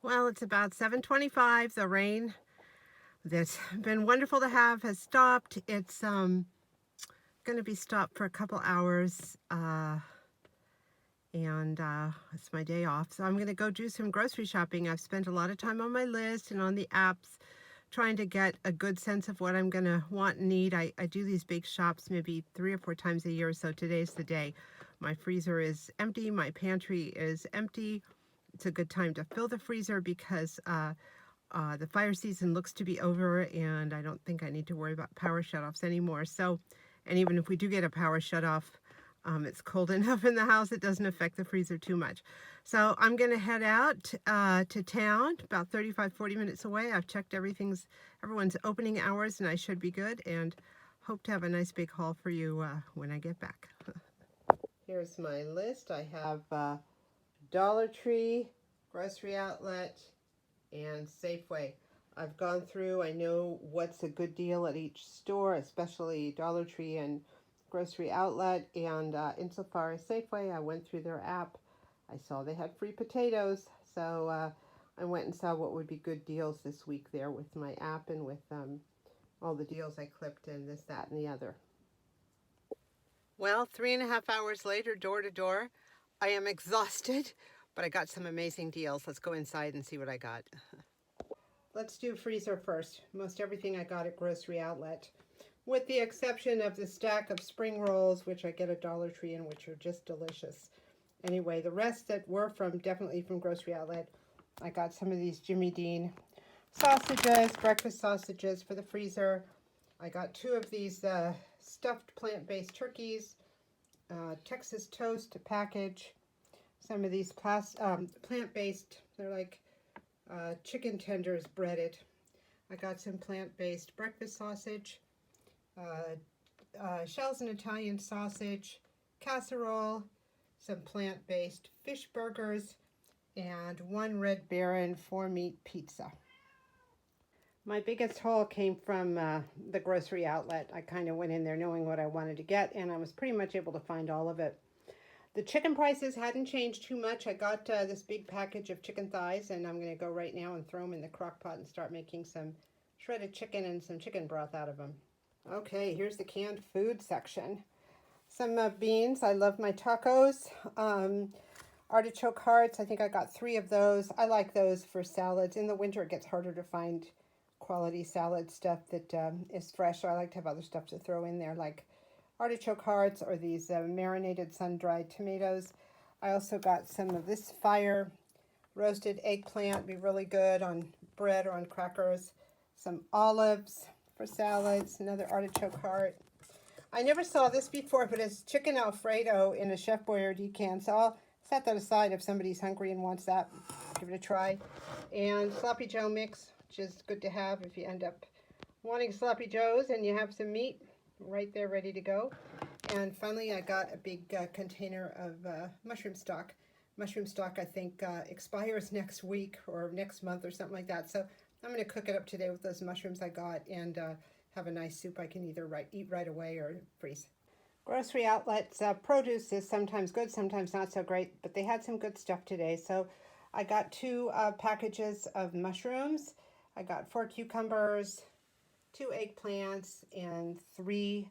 Well, it's about 7:25. The rain that's been wonderful to have has stopped. It's going to be stopped for a couple hours, and it's my day off. So I'm going to go do some grocery shopping. I've spent a lot of time on my list and on the apps trying to get a good sense of what I'm going to want and need. I do these big shops maybe 3 or 4 times a year, so today's the day. My freezer is empty. My pantry is empty. It's a good time to fill the freezer because the fire season looks to be over, and I don't think I need to worry about power shutoffs anymore. So, and even if we do get a power shutoff, it's cold enough in the house, it doesn't affect the freezer too much. So I'm going to head out to town, about 35-40 minutes away. I've checked everyone's opening hours, and I should be good, and hope to have a nice big haul for you when I get back. Here's my list. I have Dollar Tree, Grocery Outlet, and Safeway. I've gone through, I know what's a good deal at each store, especially Dollar Tree and Grocery Outlet, and insofar as Safeway, I went through their app. I saw they had free potatoes, so I went and saw what would be good deals this week there with my app and with all the deals I clipped and this, that, and the other. Well, 3.5 hours later, door to door, I am exhausted, but I got some amazing deals. Let's go inside and see what I got. Let's do freezer first. Most everything I got at Grocery Outlet, with the exception of the stack of spring rolls, which I get at Dollar Tree and which are just delicious. Anyway, the rest that were definitely from Grocery Outlet, I got some of these Jimmy Dean sausages, breakfast sausages for the freezer. I got 2 of these stuffed plant-based turkeys, Texas toast package, some of these plant-based, they're like chicken tenders breaded. I got some plant-based breakfast sausage, shells and Italian sausage, casserole, some plant-based fish burgers, and 1 Red Baron 4-meat pizza. My biggest haul came from the Grocery Outlet. I kind of went in there knowing what I wanted to get, and I was pretty much able to find all of it. The chicken prices hadn't changed too much. I got this big package of chicken thighs, and I'm going to go right now and throw them in the crock pot and start making some shredded chicken and some chicken broth out of them. Okay, here's the canned food section. Some beans. I love my tacos. Artichoke hearts. I think I got 3 of those. I like those for salads. In the winter, it gets harder to find quality salad stuff that is fresh, so I like to have other stuff to throw in there, like artichoke hearts or these marinated sun-dried tomatoes. I also got some of this fire roasted eggplant, be really good on bread or on crackers. Some olives for salads, another artichoke heart. I never saw this before, but it's chicken Alfredo in a Chef Boyardee can, so I'll set that aside if somebody's hungry and wants that. Give it a try. And sloppy joe mix, which is good to have if you end up wanting sloppy joes and you have some meat right there ready to go. And finally, I got a big container of mushroom stock. Mushroom stock, I think, expires next week or next month or something like that. So I'm going to cook it up today with those mushrooms I got and have a nice soup I can either eat right away or freeze. Grocery Outlet's produce is sometimes good, sometimes not so great, but they had some good stuff today. So I got 2 packages of mushrooms. I got 4 cucumbers, 2 eggplants, and 3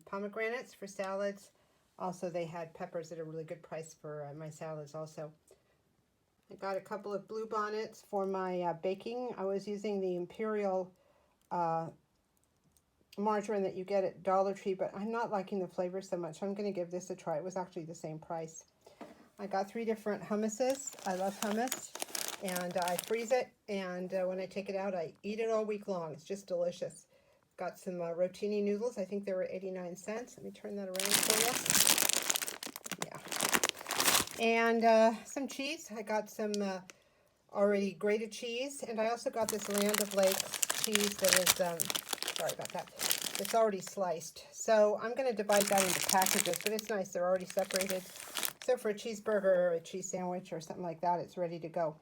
pomegranates for salads. Also, they had peppers at a really good price for my salads also. I got a couple of blue bonnets for my baking. I was using the Imperial margarine that you get at Dollar Tree, but I'm not liking the flavor so much. I'm going to give this a try. It was actually the same price. I got 3 different hummuses. I love hummus, and I freeze it, and when I take it out, I eat it all week long. It's just delicious. Got some rotini noodles. I think they were 89 cents. Let me turn that around for you. Yeah. And some cheese. I got some already grated cheese, and I also got this Land of Lakes cheese that is, sorry about that, it's already sliced. So I'm going to divide that into packages, but it's nice. They're already separated. So for a cheeseburger or a cheese sandwich or something like that, it's ready to go.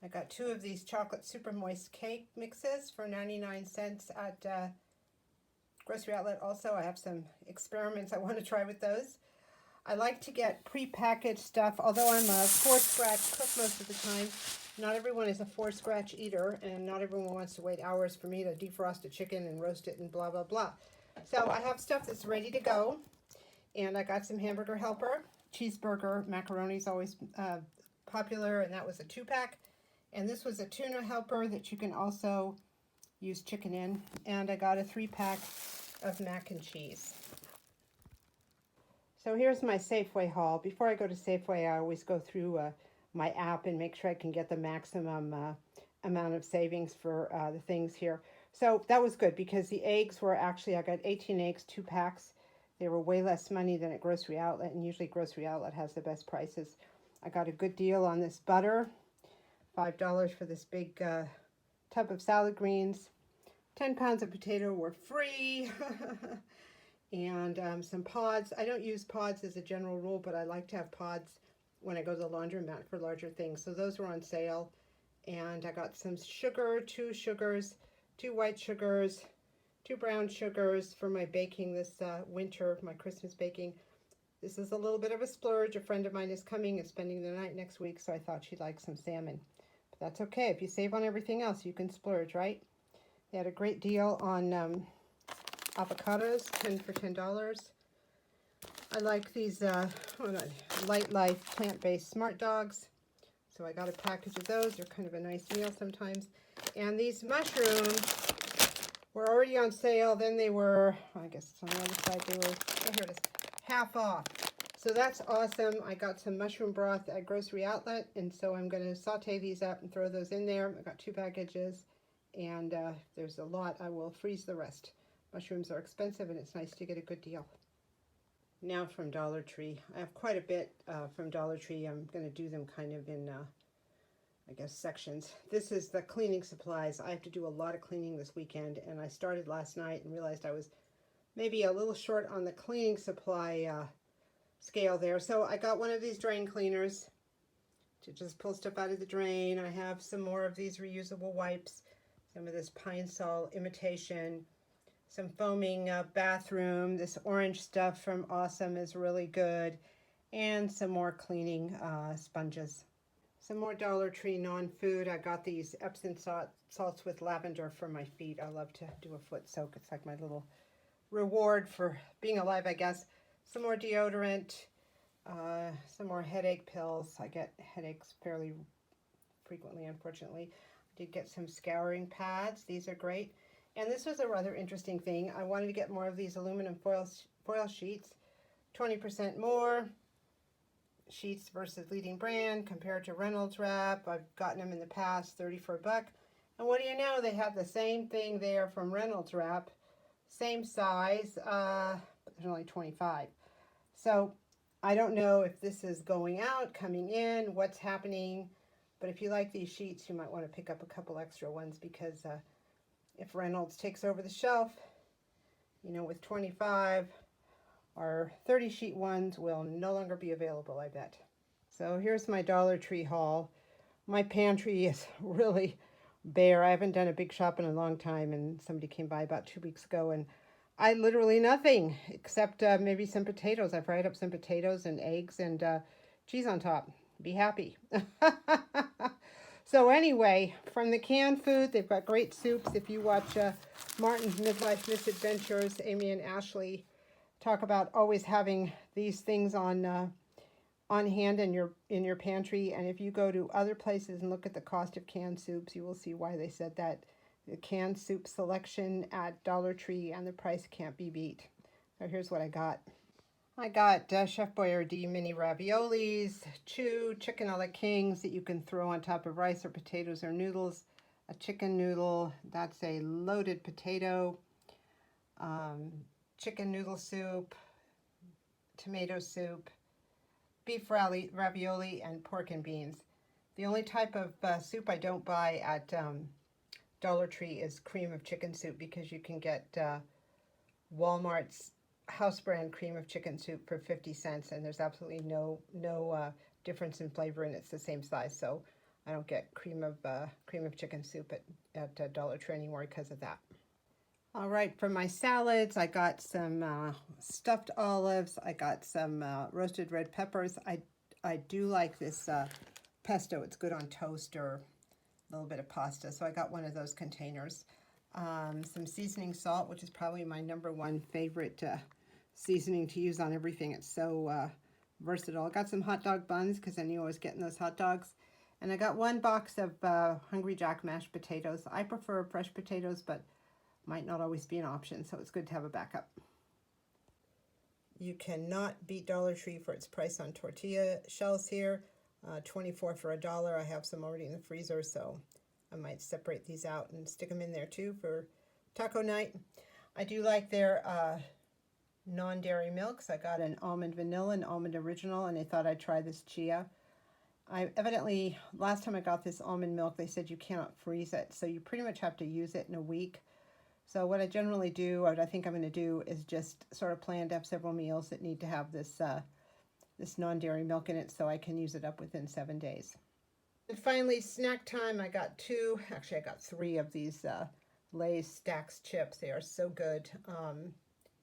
I got 2 of these chocolate super moist cake mixes for 99 cents at Grocery Outlet. Also, I have some experiments I want to try with those. I like to get pre-packaged stuff, although I'm a 4 scratch cook most of the time. Not everyone is a 4-scratch eater, and not everyone wants to wait hours for me to defrost a chicken and roast it and blah, blah, blah. So I have stuff that's ready to go, and I got some hamburger helper. Cheeseburger macaroni is always popular, and that was a 2-pack. And this was a tuna helper that you can also use chicken in. And I got a 3-pack of mac and cheese. So here's my Safeway haul. Before I go to Safeway, I always go through my app and make sure I can get the maximum amount of savings for the things here. So that was good because the eggs were actually, I got 18 eggs, 2 packs. They were way less money than at Grocery Outlet, and usually Grocery Outlet has the best prices. I got a good deal on this butter, $5 for this big tub of salad greens. 10 pounds of potato were free. And some pods. I don't use pods as a general rule, but I like to have pods when I go to the laundromat for larger things. So those were on sale. And I got some sugar, 2 sugars, 2 white sugars, 2 brown sugars for my baking this winter, my Christmas baking. This is a little bit of a splurge. A friend of mine is coming and spending the night next week, so I thought she'd like some salmon. But that's okay. If you save on everything else, you can splurge, right? They had a great deal on avocados, 10 for $10. I like these Light Life plant-based Smart Dogs. So I got a package of those. They're kind of a nice meal sometimes. And these mushrooms were already on sale. Then they were, I guess it's on the other side, they were, oh, here it is, half off. So that's awesome. I got some mushroom broth at Grocery Outlet, and so I'm going to saute these up and throw those in there. I got 2 packages, and there's a lot. I will freeze the rest. Mushrooms are expensive, and it's nice to get a good deal. Now from Dollar Tree. I have quite a bit from Dollar Tree. I'm going to do them kind of in, I guess, sections. This is the cleaning supplies. I have to do a lot of cleaning this weekend, and I started last night and realized I was maybe a little short on the cleaning supply scale there. So I got one of these drain cleaners to just pull stuff out of the drain. I have some more of these reusable wipes, some of this Pine Sol imitation, some foaming bathroom. This orange stuff from Awesome is really good. And some more cleaning sponges. Some more Dollar Tree non-food. I got these Epsom salts with lavender for my feet. I love to do a foot soak. It's like my little reward for being alive, I guess. Some more deodorant. Some more headache pills. I get headaches fairly frequently, unfortunately. I did get some scouring pads. These are great. And this was a rather interesting thing. I wanted to get more of these aluminum foil sheets. 20% more sheets versus leading brand compared to Reynolds Wrap. I've gotten them in the past, 30 for $1. And what do you know? They have the same thing there from Reynolds Wrap. Same size, but there's only 25. So I don't know if this is going out, coming in, what's happening. But if you like these sheets, you might want to pick up a couple extra ones because if Reynolds takes over the shelf, you know, with 25, our 30 sheet ones will no longer be available, I bet. So here's my Dollar Tree haul. My pantry is really bare. I haven't done a big shop in a long time, and somebody came by about 2 weeks ago, and I literally nothing except maybe some potatoes. I fried up some potatoes and eggs and cheese on top. Be happy. So anyway, from the canned food, they've got great soups. If you watch Martin's Midlife Misadventures, Amy and Ashley talk about always having these things on hand in your pantry. And if you go to other places and look at the cost of canned soups, you will see why they said that. The canned soup selection at Dollar Tree and the price can't be beat. So here's what I got. I got Chef Boyardee mini raviolis, 2 chicken a la kings that you can throw on top of rice or potatoes or noodles, a chicken noodle, that's a loaded potato, chicken noodle soup, tomato soup, beef ravioli, and pork and beans. The only type of soup I don't buy at Dollar Tree is cream of chicken soup because you can get Walmart's house brand cream of chicken soup for 50 cents, and there's absolutely no difference in flavor, and it's the same size. So I don't get cream of chicken soup at Dollar Tree anymore because of that. All right, for my salads, I got some stuffed olives. I got some roasted red peppers. I do like this pesto. It's good on toast or a little bit of pasta. So I got one of those containers. Some seasoning salt, which is probably my #1 favorite seasoning to use on everything. It's so versatile. I got some hot dog buns because I knew I was getting those hot dogs. And I got 1 box of Hungry Jack mashed potatoes. I prefer fresh potatoes, but might not always be an option, so it's good to have a backup. You cannot beat Dollar Tree for its price on tortilla shells here. 24 for $1. I have some already in the freezer, so I might separate these out and stick them in there too for taco night. I do like their non-dairy milks. I got an almond vanilla and almond original, and I thought I'd try this chia. I evidently, last time I got this almond milk, they said you cannot freeze it, so you pretty much have to use it in a week. So what I generally do, what I think I'm going to do, is just sort of plan to have several meals that need to have this this non-dairy milk in it, so I can use it up within 7 days. And finally, snack time. I got 2, actually I got 3 of these Lay's Stacks chips. They are so good. I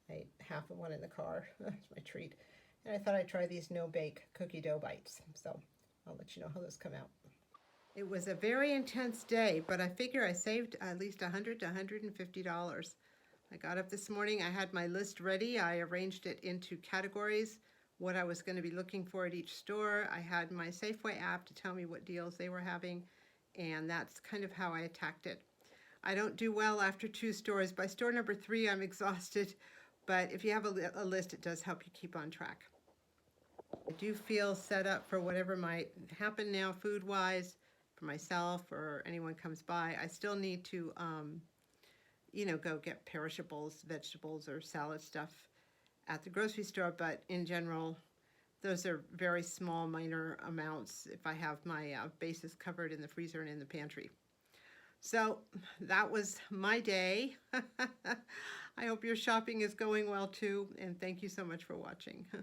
ate half of one in the car. That's my treat. And I thought I'd try these no-bake cookie dough bites. So I'll let you know how those come out. It was a very intense day, but I figure I saved at least $100 to $150. I got up this morning, I had my list ready. I arranged it into categories, what I was going to be looking for at each store. I had my Safeway app to tell me what deals they were having, and that's kind of how I attacked it. I don't do well after 2 stores. By store number 3, I'm exhausted, but if you have a list, it does help you keep on track. I do feel set up for whatever might happen now food-wise, for myself or anyone comes by. I still need to, you know, go get perishables, vegetables, or salad stuff at the grocery store, but in general, those are very small, minor amounts if I have my bases covered in the freezer and in the pantry. So that was my day. I hope your shopping is going well too, and thank you so much for watching.